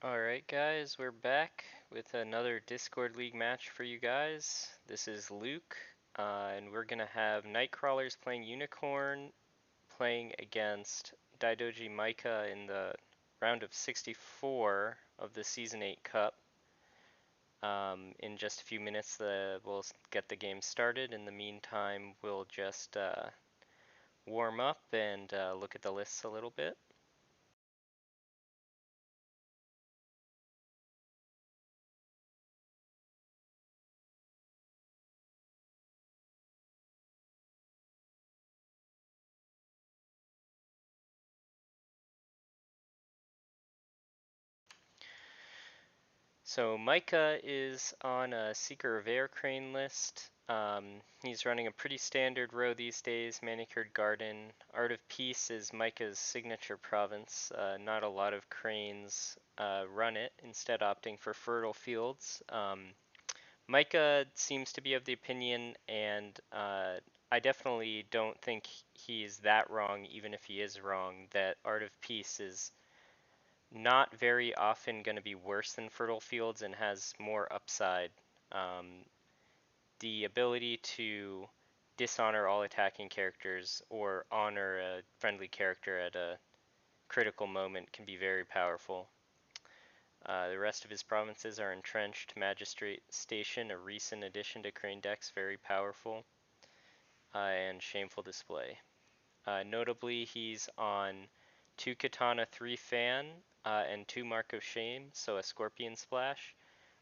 Alright guys, we're back with another Discord League match for you guys. This is Luke, and we're gonna have Nightcrawlers playing Unicorn, playing against Daidoji Micah in the round of 64 of the Season 8 Cup. In just a few minutes we'll get the game started. In the meantime, we'll just warm up and look at the lists a little bit. So Micah is on a Seeker of Air Crane list. He's running a pretty standard row these days, Manicured Garden. Art of Peace is Micah's signature province. Not a lot of cranes run it, instead opting for Fertile Fields. Micah seems to be of the opinion, and I definitely don't think he's that wrong, even if he is wrong, that Art of Peace is not very often going to be worse than Fertile Fields and has more upside. Um, the ability to dishonor all attacking characters or honor a friendly character at a critical moment can be very powerful. The rest of his provinces are Entrenched, Magistrate Station, a recent addition to Crane decks, very powerful, and Shameful Display. Notably, he's on 2 Katana, 3 Fan, and 2 Mark of Shame, so a Scorpion Splash.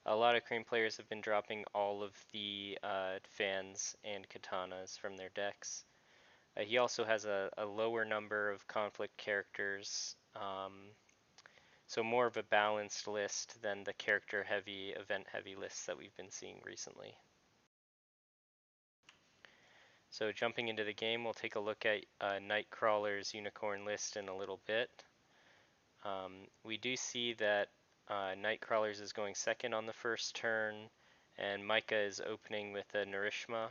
A lot of Crane players have been dropping all of the Fans and Katanas from their decks. He also has a lower number of conflict characters, so more of a balanced list than the character-heavy, event-heavy lists that we've been seeing recently. So jumping into the game, we'll take a look at Nightcrawler's Unicorn list in a little bit. We do see that Nightcrawlers is going second on the first turn, and Micah is opening with a Narishma.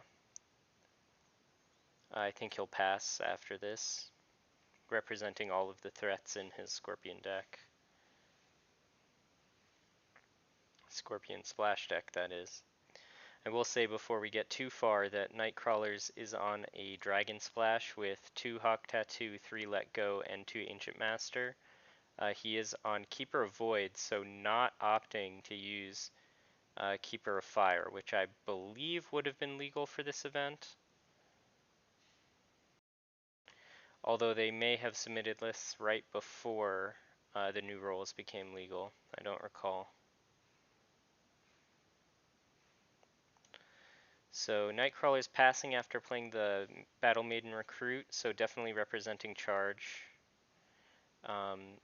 I think he'll pass after this, representing all of the threats in his Scorpion deck. Scorpion Splash deck, that is. I will say before we get too far that Nightcrawlers is on a Dragon Splash with 2 Hawk Tattoo, 3 Let Go, and 2 Ancient Master. He is on Keeper of Void, so not opting to use Keeper of Fire, which I believe would have been legal for this event. Although they may have submitted lists right before the new rules became legal. I don't recall. So Nightcrawler's passing after playing the Battle Maiden Recruit, so definitely representing charge.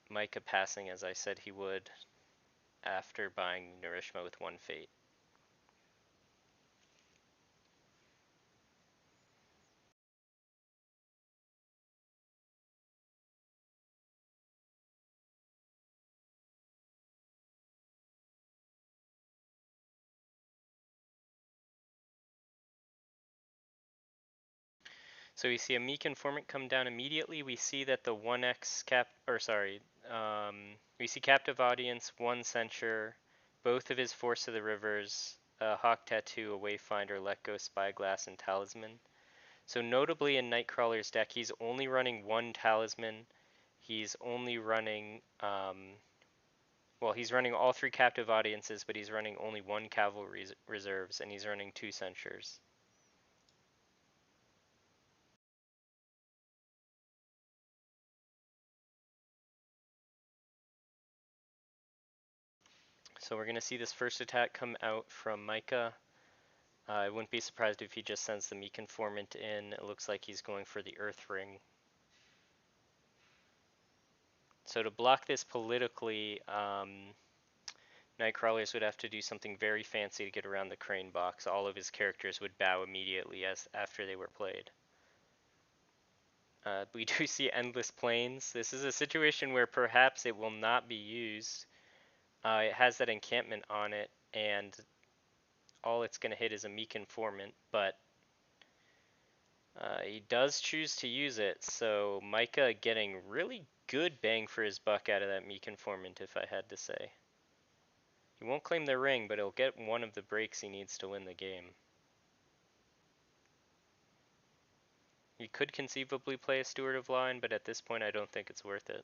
Micah passing as I said he would after buying Narishma with 1 Fate. So we see a Meek Informant come down immediately. We see that the 1x we see Captive Audience, 1 Censure, both of his Force of the Rivers, Hawk Tattoo, a Wayfinder, Let Go, Spyglass, and Talisman. So notably in Nightcrawler's deck, he's only running 1 Talisman. He's only running, he's running all 3 Captive Audiences, but he's running only 1 Cavalry Reserves, and he's running 2 Censures. So we're going to see this first attack come out from Micah. I wouldn't be surprised if he just sends the Meek Informant in. It looks like he's going for the Earth Ring. So to block this politically, Nightcrawlers would have to do something very fancy to get around the Crane box. All of his characters would bow immediately after they were played. We do see Endless Plains. This is a situation where perhaps it will not be used. It has that encampment on it, and all it's going to hit is a Meek Informant, but he does choose to use it, so Micah getting really good bang for his buck out of that Meek Informant, if I had to say. He won't claim the ring, but he'll get one of the breaks he needs to win the game. He could conceivably play a Steward of Line, but at this point I don't think it's worth it.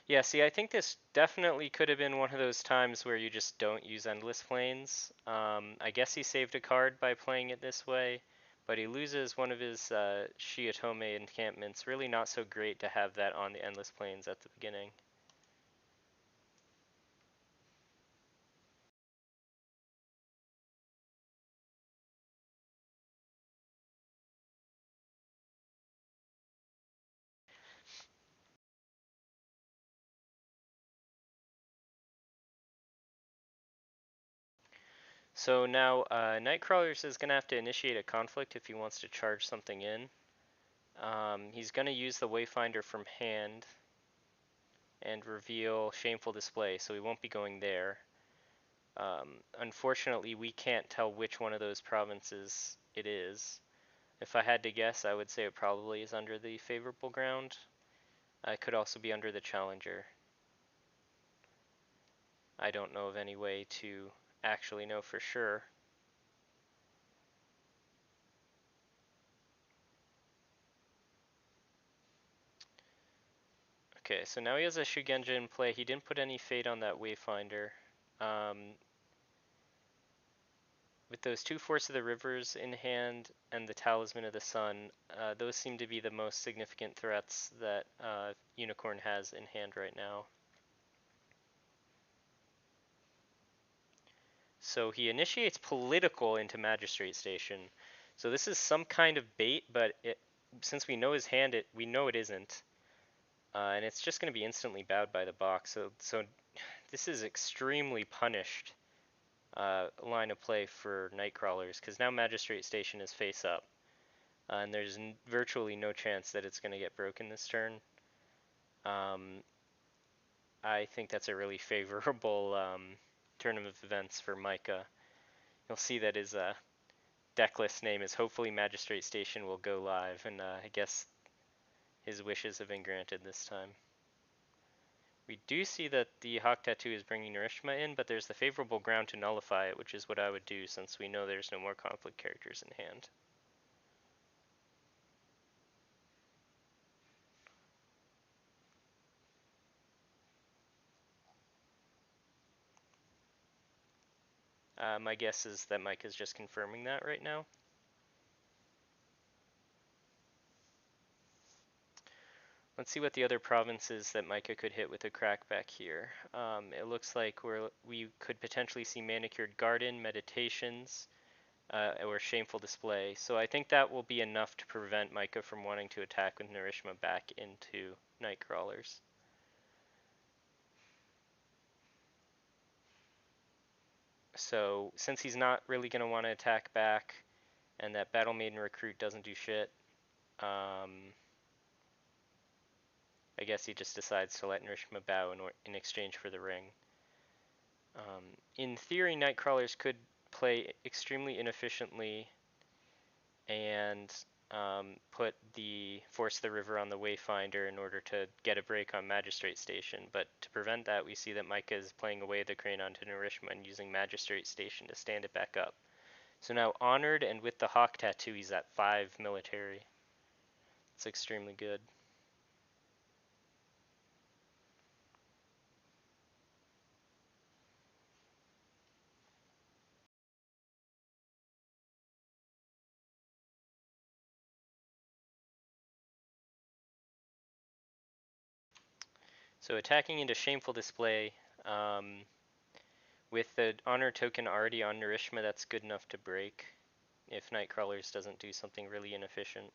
Yeah, see, I think this definitely could have been one of those times where you just don't use Endless Plains. I guess he saved a card by playing it this way, but he loses one of his Shiotome encampments. Really not so great to have that on the Endless Plains at the beginning. So now Nightcrawlers is going to have to initiate a conflict if he wants to charge something in. He's going to use the Wayfinder from hand and reveal Shameful Display, so he won't be going there. Unfortunately, we can't tell which one of those provinces it is. If I had to guess, I would say it probably is under the favorable ground. It could also be under the challenger. I don't know of any way to actually know for sure. Okay, so now he has a Shugenja in play. He didn't put any fate on that Wayfinder. With those two Force of the Rivers in hand and the Talisman of the Sun, those seem to be the most significant threats that Unicorn has in hand right now. So he initiates political into Magistrate Station. So this is some kind of bait, but since we know his hand, we know it isn't. And it's just going to be instantly bowed by the box. So this is extremely punished line of play for Nightcrawlers, because now Magistrate Station is face up. And there's virtually no chance that it's going to get broken this turn. I think that's a really favorable turn of events for Micah. You'll see that his decklist name is Hopefully Magistrate Station will go live, and I guess his wishes have been granted this time. We do see that the Hawk Tattoo is bringing Narishma in, but there's the favorable ground to nullify it, which is what I would do since we know there's no more conflict characters in hand. My guess is that Mike is just confirming that right now. Let's see what the other provinces that Micah could hit with a crackback here. It looks like we could potentially see Manicured Garden, Meditations, or Shameful Display. So I think that will be enough to prevent Micah from wanting to attack with Narishma back into Nightcrawlers. So since he's not really going to want to attack back, and that Battle Maiden Recruit doesn't do shit, I guess he just decides to let Narishma bow in exchange for the ring. In theory, Nightcrawlers could play extremely inefficiently and put the Force the River on the Wayfinder in order to get a break on Magistrate Station, but to prevent that, we see that Micah is playing away the Crane onto Narishma and using Magistrate Station to stand it back up. So now Honored, and with the Hawk Tattoo, he's at 5 military. It's extremely good. So attacking into Shameful Display, with the Honor token already on Narishma, that's good enough to break if Nightcrawlers doesn't do something really inefficient.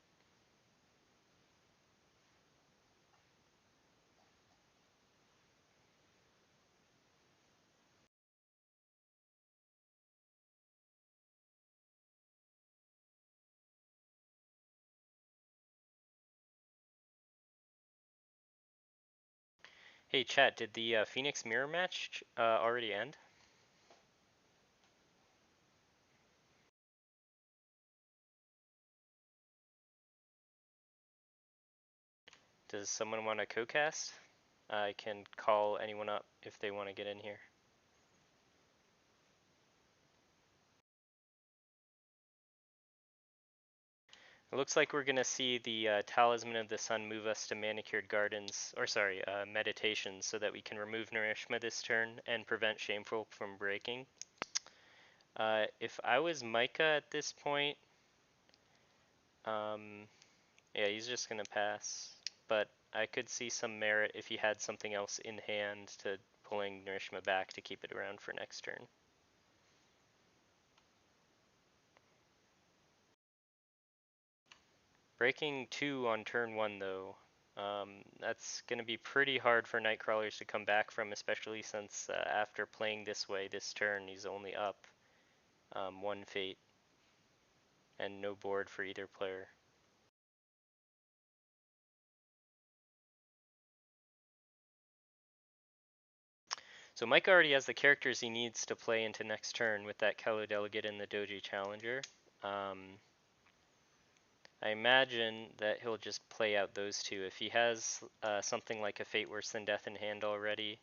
Hey chat, did the Phoenix Mirror match already end? Does someone want to co-cast? I can call anyone up if they want to get in here. It looks like we're going to see the Talisman of the Sun move us to Manicured Gardens, or sorry, Meditations, so that we can remove Nourishma this turn and prevent Shameful from breaking. If I was Micah at this point, yeah, he's just going to pass. But I could see some merit if he had something else in hand to pulling Nourishma back to keep it around for next turn. Breaking 2 on turn 1 though, that's going to be pretty hard for Nightcrawlers to come back from, especially since after playing this way this turn he's only up 1 fate and no board for either player. So Mike already has the characters he needs to play into next turn with that Kalu Delegate and the Doji Challenger. I imagine that he'll just play out those two. If he has something like a Fate Worse Than Death in hand already,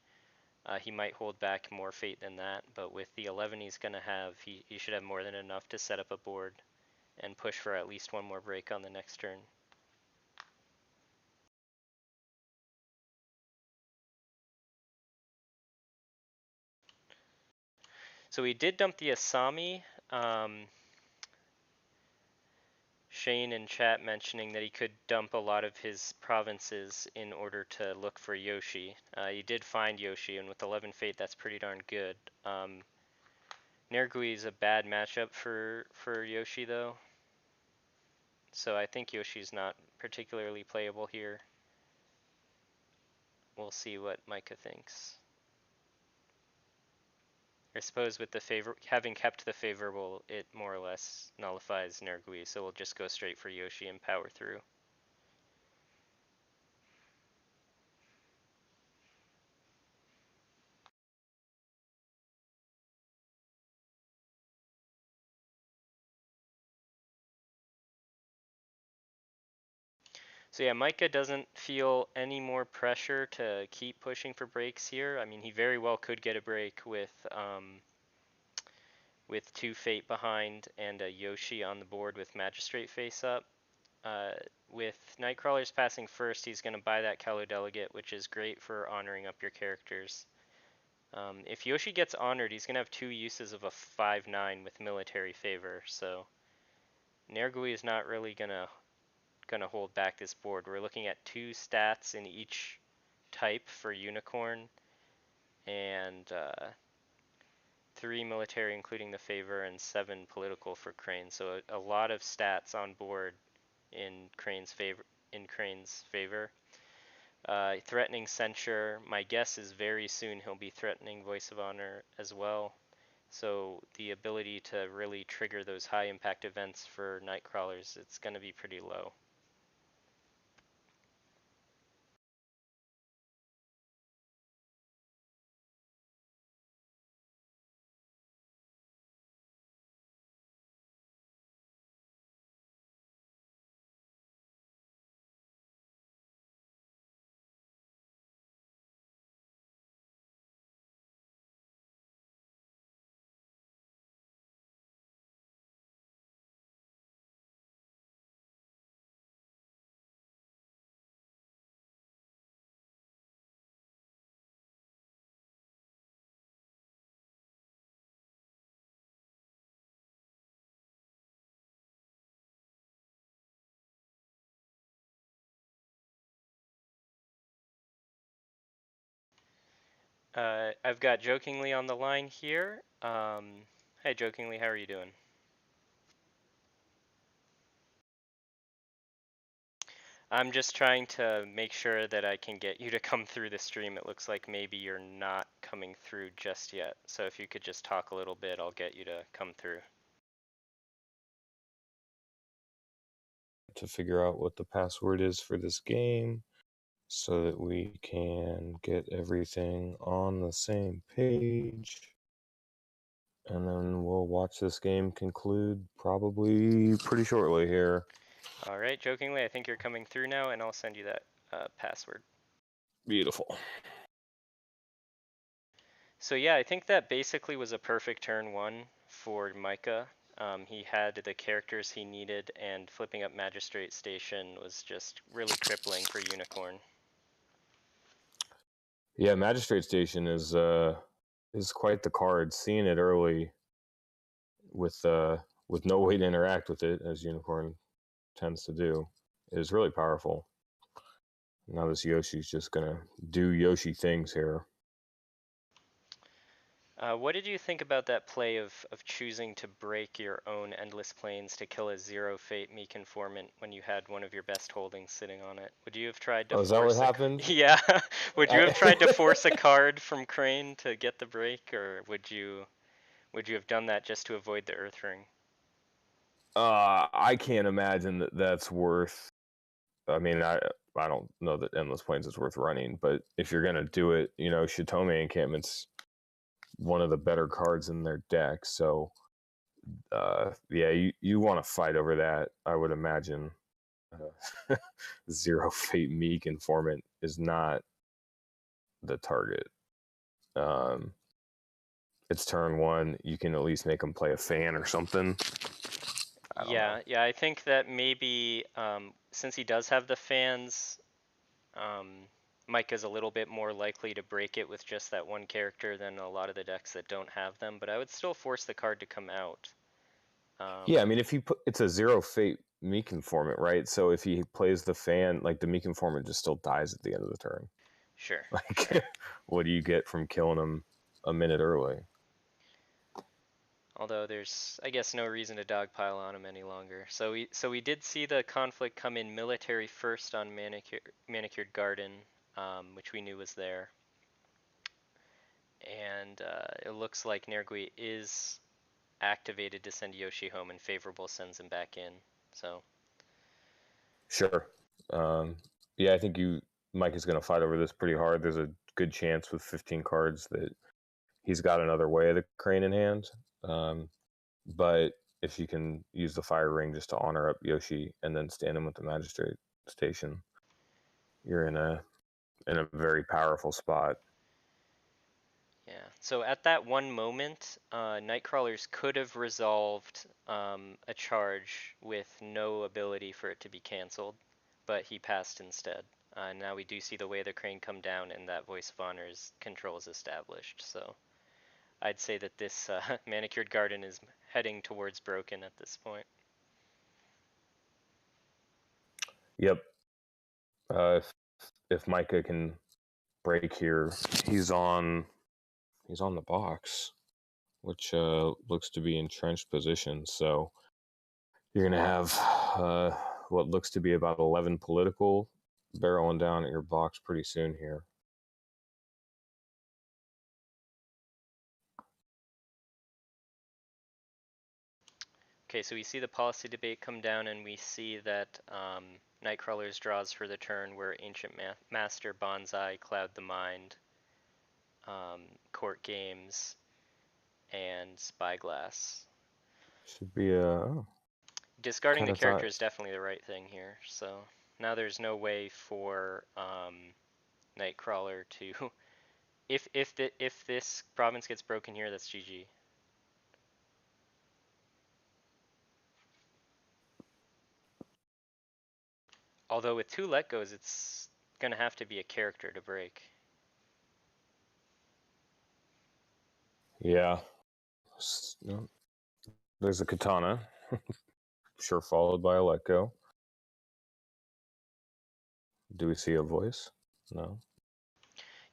he might hold back more Fate than that, but with the 11 he's going to have, he should have more than enough to set up a board and push for at least one more break on the next turn. So we did dump the Asami. Shane in chat mentioning that he could dump a lot of his provinces in order to look for Yoshi. He did find Yoshi, and with 11 Fate, that's pretty darn good. Nergui is a bad matchup for Yoshi, though. So I think Yoshi's not particularly playable here. We'll see what Micah thinks. I suppose with the having kept the favorable, it more or less nullifies Nergui, so we'll just go straight for Yoshi and power through. So yeah, Micah doesn't feel any more pressure to keep pushing for breaks here. I mean, he very well could get a break with 2 Fate behind and a Yoshi on the board with Magistrate face up. With Nightcrawlers passing first, he's going to buy that Kalu Delegate, which is great for honoring up your characters. If Yoshi gets honored, he's going to have 2 uses of a 5/9 with military favor, so Nergui is not really going to hold back this board. We're looking at 2 stats in each type for Unicorn and 3 military including the favor and 7 political for Crane. So a lot of stats on board in Crane's favor. Threatening Censure, my guess is very soon he'll be threatening Voice of Honor as well. So the ability to really trigger those high impact events for Nightcrawlers, it's going to be pretty low. I've got Jokingly on the line here. Hey, Jokingly, how are you doing? I'm just trying to make sure that I can get you to come through the stream. It looks like maybe you're not coming through just yet. So if you could just talk a little bit, I'll get you to come through. To figure out what the password is for this game so that we can get everything on the same page. And then we'll watch this game conclude probably pretty shortly here. All right, Jokingly, I think you're coming through now, and I'll send you that password. Beautiful. So yeah, I think that basically was a perfect turn one for Micah. He had the characters he needed, and flipping up Magistrate Station was just really crippling for Unicorn. Yeah, Magistrate Station is quite the card. Seeing it early with no way to interact with it, as Unicorn tends to do, is really powerful. Now this Yoshi's just gonna do Yoshi things here. What did you think about that play of choosing to break your own Endless Plains to kill a zero fate Meek Informant when you had one of your best holdings sitting on it? Would you have tried to Oh, is that what force a... happened? Yeah, would you have tried to I force a card from Crane to get the break, or would you have done that just to avoid the Earth Ring? I can't imagine that that's worth. I mean, I don't know that Endless Plains is worth running, but if you're gonna do it, you know, Shitome Encampment's one of the better cards in their deck. So, yeah, you want to fight over that. I would imagine. Zero Fate Meek Informant is not the target. Um, it's turn one. You can at least make him play a fan or something. I don't know. Yeah, I think that maybe since he does have the fans, Micah's a little bit more likely to break it with just that one character than a lot of the decks that don't have them, but I would still force the card to come out. Yeah, I mean, if he put it's a Zero Fate Meek Informant, right? So if he plays the fan, like the Meek Informant just still dies at the end of the turn. Sure. Like, what do you get from killing him a minute early? Although there's, I guess, no reason to dogpile on him any longer. So we did see the conflict come in military first on Manicured Garden, which we knew was there. And it looks like Nergui is activated to send Yoshi home, and favorable sends him back in. So Sure. Um, yeah, I think Mike is going to fight over this pretty hard. There's a good chance with 15 cards that he's got another way of the Crane in hand. But if you can use the Fire Ring just to honor up Yoshi and then stand him with the Magistrate Station, you're in a very powerful spot. yeah. So at that one moment, Nightcrawlers could have resolved a charge with no ability for it to be canceled, but he passed instead. Now we do see the way the crane come down, and that Voice of Honor's control is established. So I'd say that this Manicured Garden is heading towards broken at this point. Yep. If Micah can break here, he's on the box, which looks to be entrenched position. So you're gonna have what looks to be about 11 political barreling down at your box pretty soon here. Okay, so we see the policy debate come down, and we see that Nightcrawlers draws for the turn were Ancient Master, Bonsai, Cloud the Mind, Court Games, and Spyglass. Should be Discarding kind the of character thought. is definitely the right thing here. So now there's no way for Nightcrawler to, if this province gets broken here, that's GG. Although with two let goes, it's gonna have to be a character to break. Yeah. No, there's a katana, sure, followed by a let go. Do we see a voice? No.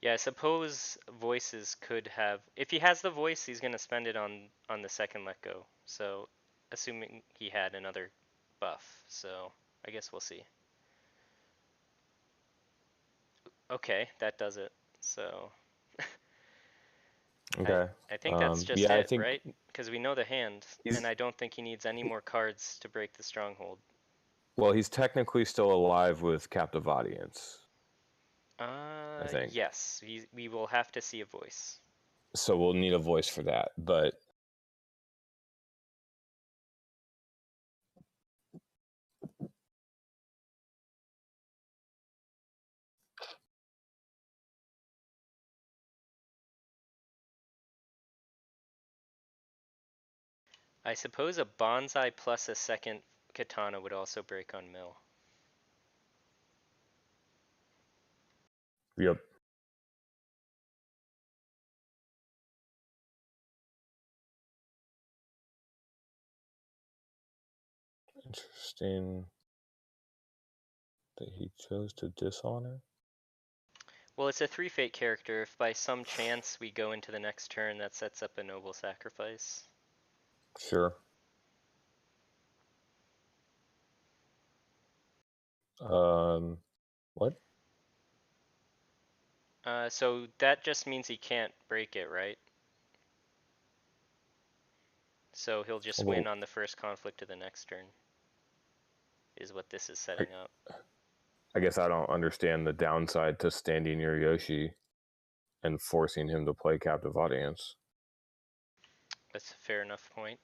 Yeah, I suppose voices could have. If he has the voice, he's gonna spend it on the second let go. So, assuming he had another buff, so I guess we'll see. Okay, that does it. So, I Okay. I think that's just Yeah, I it, think right? Because we know the hand, and he's I don't think he needs any more cards to break the stronghold. he's technically still alive with captive audience, I think. Yes, we will have to see a voice. So we'll need a voice for that. But I suppose a bonsai plus a second katana would also break on mill. Yep. Interesting that he chose to dishonor. Well, it's a 3 fate character. If by some chance we go into the next turn, that sets up a noble sacrifice. Sure. What? So that just means he can't break it, right? So he'll just win Well, on the first conflict of the next turn, is what this is I, setting up. I guess I don't understand the downside to standing near Yoshi and forcing him to play captive audience. That's a fair enough point.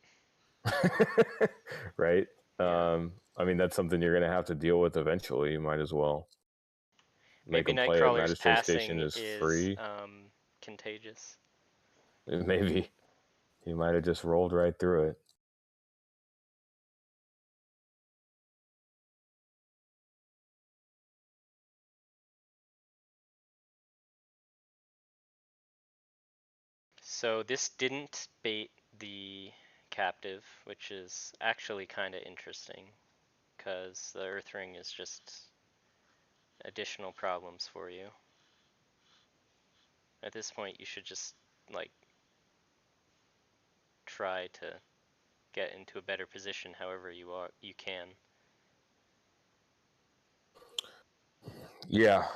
Right? Yeah. I mean, that's something you're going to have to deal with eventually. You might as well make Maybe him play it. Nightcrawler's Magistrate Station passing is is free. contagious. Maybe he might have just rolled right through it. So this didn't bait the captive, which is actually kind of interesting, because the Earth Ring is just additional problems for you. At this point, you should just, like, try to get into a better position however you can. Yeah.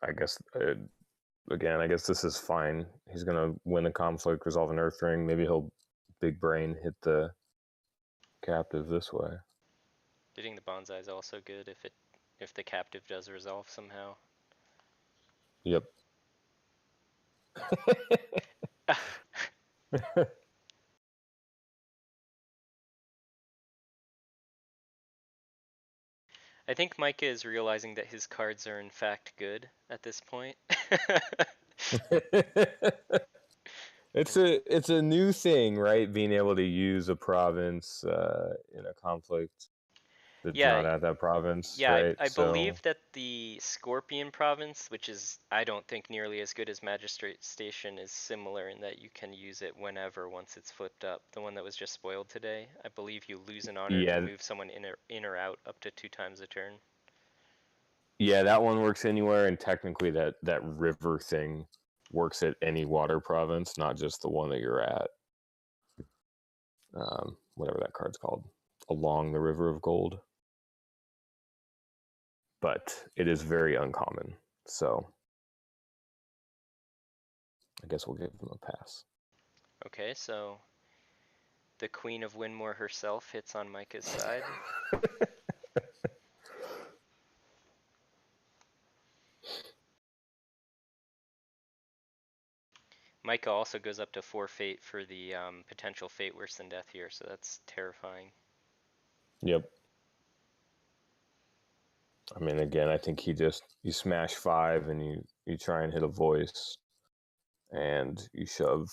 I guess again, I guess this is fine. He's gonna win the conflict, resolve an Earth Ring. Maybe he'll big brain hit the captive this way. Hitting the bonsai is also good if the captive does resolve somehow. Yep. I think Micah is realizing that his cards are in fact good at this point. It's a new thing, right? Being able to use a province in a conflict that's Yeah, not at that province, yeah, right? I So believe that the Scorpion province, which is I don't think nearly as good as Magistrate Station, is similar in that you can use it whenever once it's flipped up. The one that was just spoiled today, I believe you lose an honor if you yeah, move someone in or out up to 2 times a turn. yeah, that one works anywhere, and technically that river thing works at any water province, not just the one that you're at. Whatever that card's called, along the River of Gold. But it is very uncommon, so I guess we'll give them a pass. Okay, so the Queen of Winmore herself hits on Micah's side. Micah also goes up to 4 fate for the potential fate worse than death here, so that's terrifying. Yep. I mean, again, I think you smash 5 and you try and hit a voice, and you shove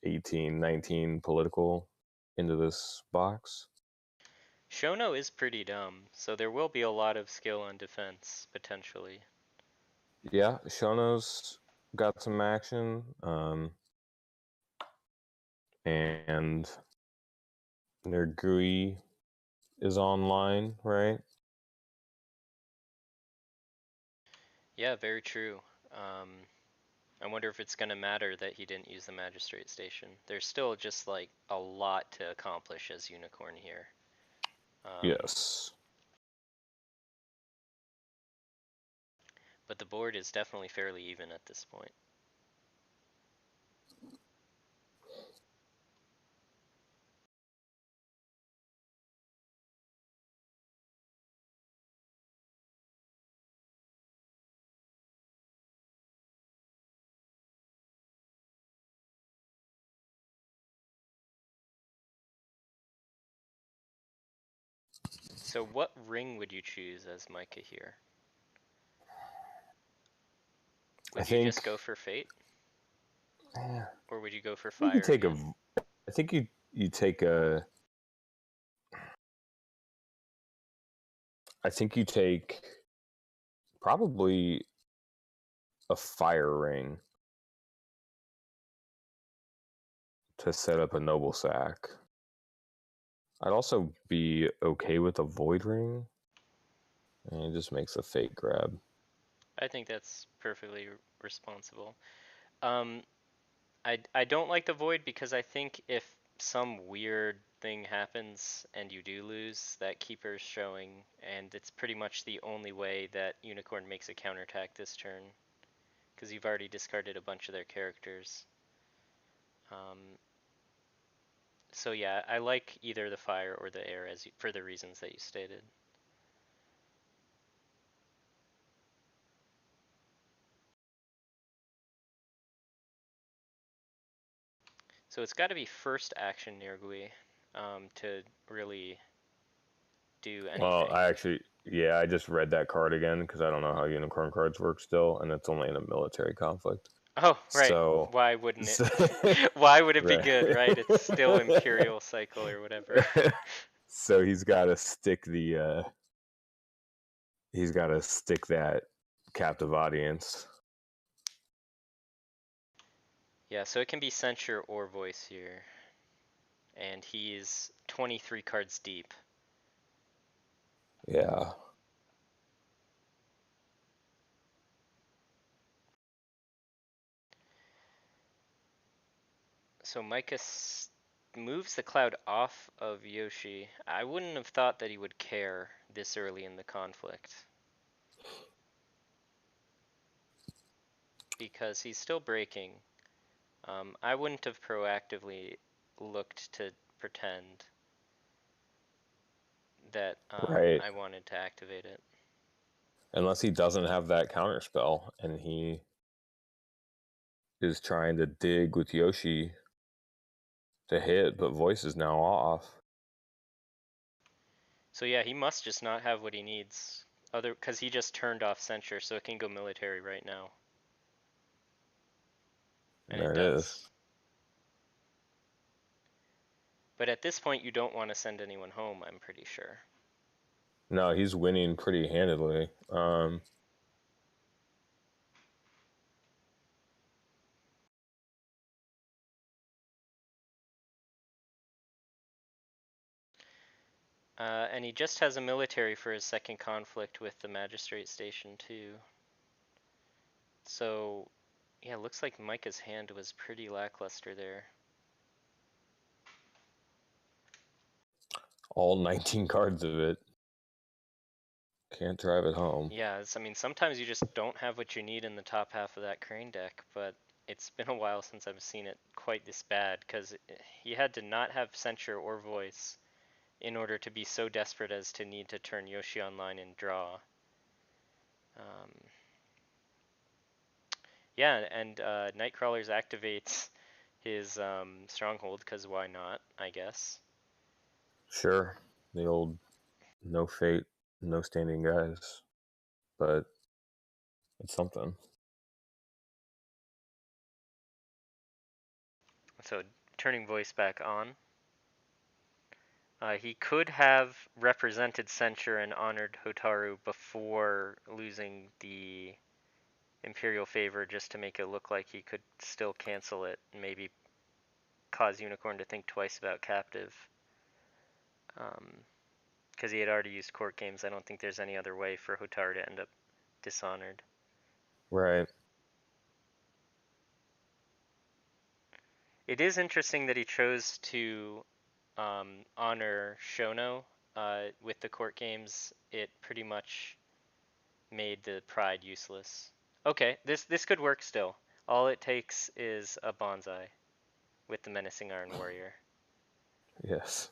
18, 19 political into this box. Shono is pretty dumb, so there will be a lot of skill on defense, potentially. Yeah, Shono's got some action, and their GUI is online, right? Yeah, very true. Um, I wonder if it's going to matter that he didn't use the Magistrate Station. There's still just like a lot to accomplish as Unicorn here. Yes. But the board is definitely fairly even at this point. So what ring would you choose as Micah here? I Would you just think go for Fate? Or would you go for You could fire take again? I think you take a. I think you take probably a fire ring to set up a noble sack. I'd also be okay with a void ring. And it just makes a fake grab. I think that's perfectly responsible. Um, I don't like the void because I think if some weird thing happens and you do lose, that keeper's showing, and it's pretty much the only way that Unicorn makes a counterattack this turn, because you've already discarded a bunch of their characters. So yeah, I like either the fire or the air for the reasons that you stated. So it's got to be first action Nirgui to really do Well, anything. I just read that card again because I don't know how unicorn cards work still, and it's only in a military conflict. Oh, right. So, Why wouldn't so it? Why would it be right. good, right? It's still Imperial Cycle or whatever. So he's got to stick that captive audience. Yeah, so it can be Censure or Voice here. And he's 23 cards deep. Yeah. So Micah moves the cloud off of Yoshi. I wouldn't have thought that he would care this early in the conflict. Because he's still breaking. I wouldn't have proactively looked to pretend that Right. I wanted to activate it. Unless he doesn't have that counter spell and he is trying to dig with Yoshi to hit, but voice is now off. So yeah, he must just not have what he needs. Because he just turned off Censure, so it can go military right now. And There it it is. does. But at this point, you don't want to send anyone home, I'm pretty sure. No, he's winning pretty handedly. And he just has a military for his second conflict with the magistrate station too. So, yeah, looks like Micah's hand was pretty lackluster there. All 19 cards of it. Can't drive it home. Yeah, I mean, sometimes you just don't have what you need in the top half of that Crane deck, but it's been a while since I've seen it quite this bad, because he had to not have Censure or Voice in order to be so desperate as to need to turn Yoshi online and draw. Um, yeah, and Nightcrawlers activates his stronghold, because why not, I guess. Sure, the old no fate, no standing guys, but it's something. So turning Voice back on. He could have represented Censure and honored Hotaru before losing the Imperial favor just to make it look like he could still cancel it and maybe cause Unicorn to think twice about Captive. Because he had already used court games, I don't think there's any other way for Hotaru to end up dishonored. Right. It is interesting that he chose to honor Shono with the court games. It pretty much made the pride useless. Okay, this could work still. All it takes is a bonsai with the menacing Iron Warrior. Yes.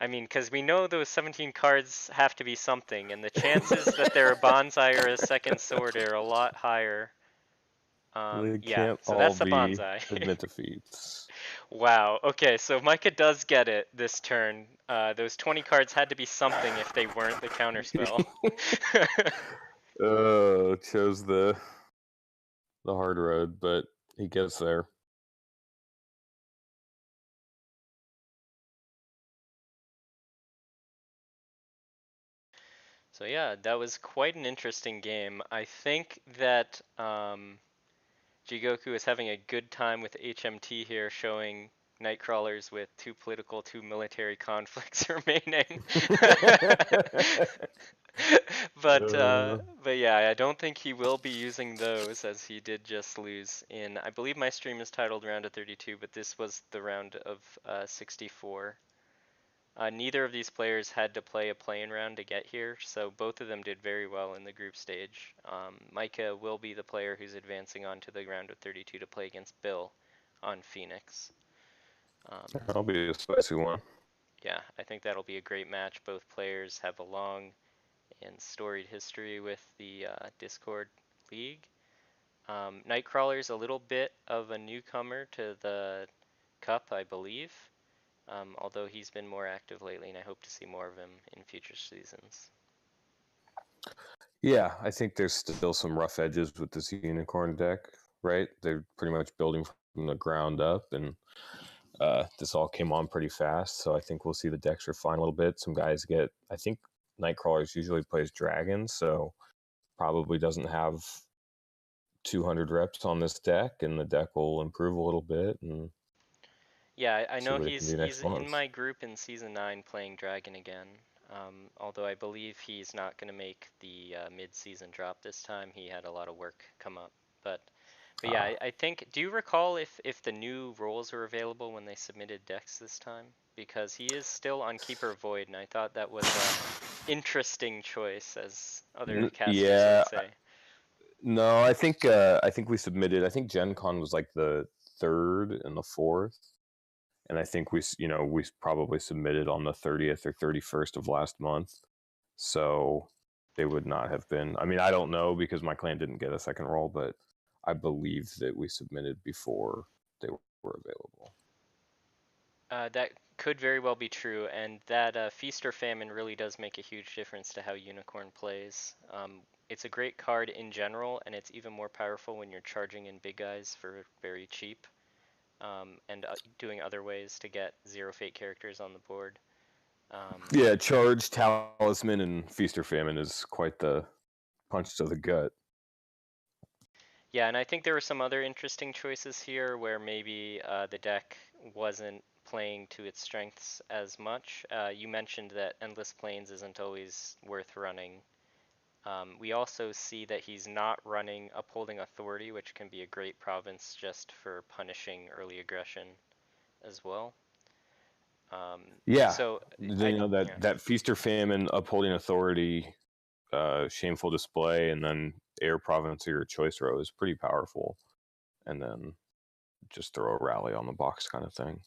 I mean, because we know those 17 cards have to be something, and the chances that they're a bonsai or a second sword are a lot higher. They Yeah, can't so all that's the be bonsai. admit defeats. Wow. Okay, so Micah does get it this turn. Those 20 cards had to be something if they weren't the counterspell. Chose the hard road, but he gets there. So yeah, that was quite an interesting game. I think that Jigoku is having a good time with HMT here, showing nightcrawlers with two political, two military conflicts remaining. but uh, Uh, but yeah, I don't think he will be using those, as he did just lose in. I believe my stream is titled Round of 32, but this was the round of 64. Neither of these players had to play a play-in round to get here, so both of them did very well in the group stage. Micah will be the player who's advancing on to the round of 32 to play against Bill on Phoenix. Um, That'll be a spicy one. yeah, I think that'll be a great match. Both players have a long and storied history with the Discord League. Nightcrawler's a little bit of a newcomer to the Cup, I believe. Although he's been more active lately, and I hope to see more of him in future seasons. Yeah, I think there's still some rough edges with this unicorn deck, right? They're pretty much building from the ground up, and this all came on pretty fast. So I think we'll see the decks refine a little bit. Some guys get, I think Nightcrawlers usually plays dragons, so probably doesn't have 200 reps on this deck, and the deck will improve a little bit and Yeah, I see know what it can do he's next in month. my group in season 9 playing dragon again. Although I believe he's not going to make the mid-season drop this time. He had a lot of work come up. But but yeah, Ah, I think. Do you recall if the new roles were available when they submitted decks this time? Because he is still on Keeper Void, and I thought that was a interesting choice, as other casters would yeah, say. no, I think we submitted. I think Gen Con was like the third and the fourth, and I think we probably submitted on the 30th or 31st of last month. So they would not have been. I mean, I don't know because my clan didn't get a second roll, but I believe that we submitted before they were available. That could very well be true, and that Feast or Famine really does make a huge difference to how Unicorn plays. It's a great card in general, and it's even more powerful when you're charging in big guys for very cheap, and doing other ways to get zero fate characters on the board. Um, Yeah, Charge, Talisman, and Feast or Famine is quite the punch to the gut. yeah, and I think there were some other interesting choices here where maybe the deck wasn't playing to its strengths as much. You mentioned that Endless Plains isn't always worth running. We also see that he's not running Upholding Authority, which can be a great province just for punishing early aggression as well. Um, Yeah, so you know yeah, that Feast or Famine, Upholding Authority, Shameful Display, and then Air Province or your choice row is pretty powerful. And then just throw a rally on the box kind of thing.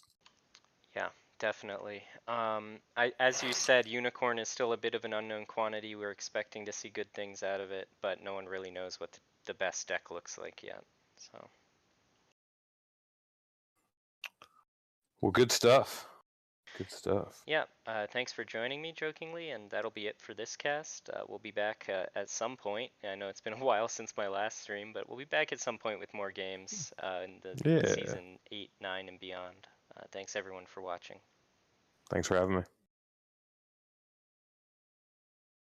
yeah, definitely. As you said, Unicorn is still a bit of an unknown quantity. We're expecting to see good things out of it, but no one really knows what the best deck looks like yet. So. Well, good stuff. Good stuff. Yeah, thanks for joining me jokingly, and that'll be it for this cast. We'll be back at some point. I know it's been a while since my last stream, but we'll be back at some point with more games in the Yeah. season 8, 9, and beyond. Thanks everyone for watching. Thanks for having me.